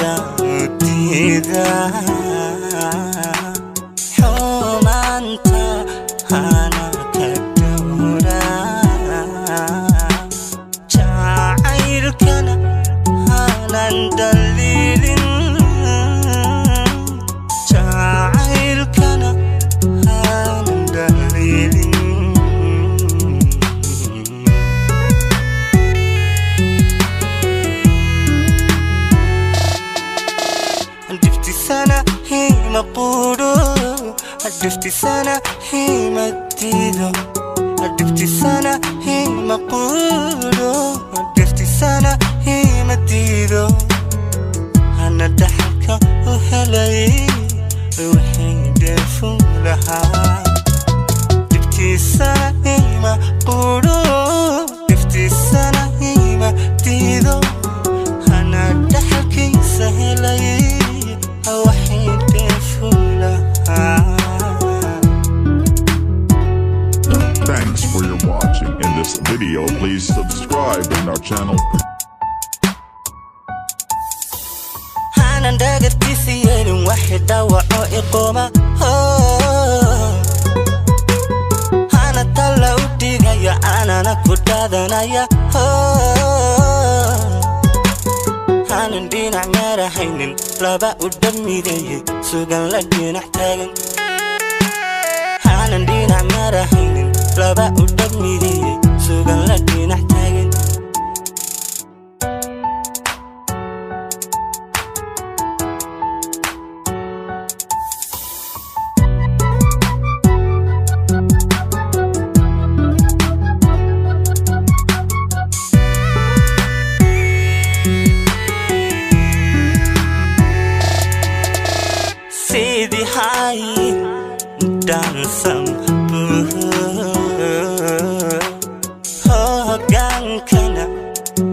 داوديدا حمانتا أنا كدورا جاعيلكنا أنا دليل جاعيلكنا أنا دليل سنة هي مقولو عرفتي سنة هي مديدو عرفتي سنة هي مقولو عرفتي سنة هي مديدو أنا ضحكة وهلاي وحيد فولها عرفتي سنة هي مقولو عرفتي سنة هي مديدو أنا ضحكة سهلاي Thanks for your watching. In this video, please subscribe in our channel. أنا دقرتي سيال واحدة وإقامة أنا طلع وديقيا أنا نكود هذا أنا ندينا عمارة حين لابا قدامي دي سوقا لدي نحتاجن أنا ندينا عمارة حين لابا قدامي دي سوقا لدي نحتاجن Sidi hai dan sempur Hogan kena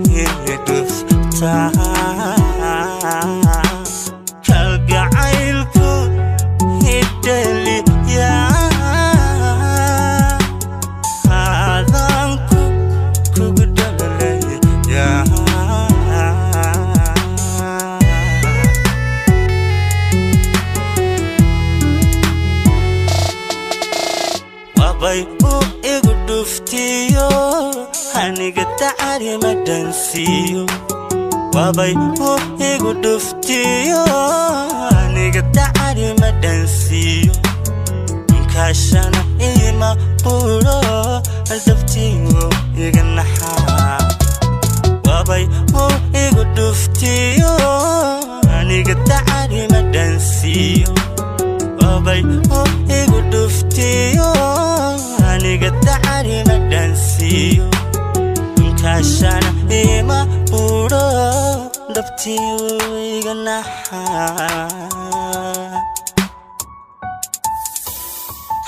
hidup tak Harga ailku hideli ya Hadangku ku gedalai ya Wabai igu duftiyo Haniga ta'ari madansiyo Wabai igu duftiyo Haniga ta'ari madansiyo Nkashana ima puro Duftiyo iga naha Wabai igu duftiyo Haniga ta'ari madansiyo Wabai igu duftiyo Aniga ta'ari madansiyo Nkashana ima puro Daftiyo iga naha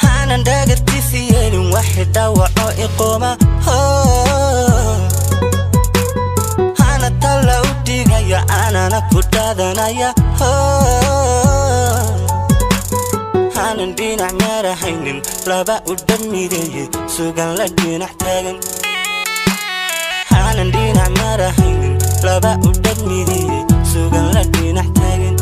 Hanan daqarti siyalin waxida waco iqoma Hana tala udigaya anana kudaadanaya أنا ندينا عمارة حين لابا قدامي دي سوقا لدي نحتاجن أنا ندينا عمارة حين لابا قدامي دي سوقا لدي نحتاجن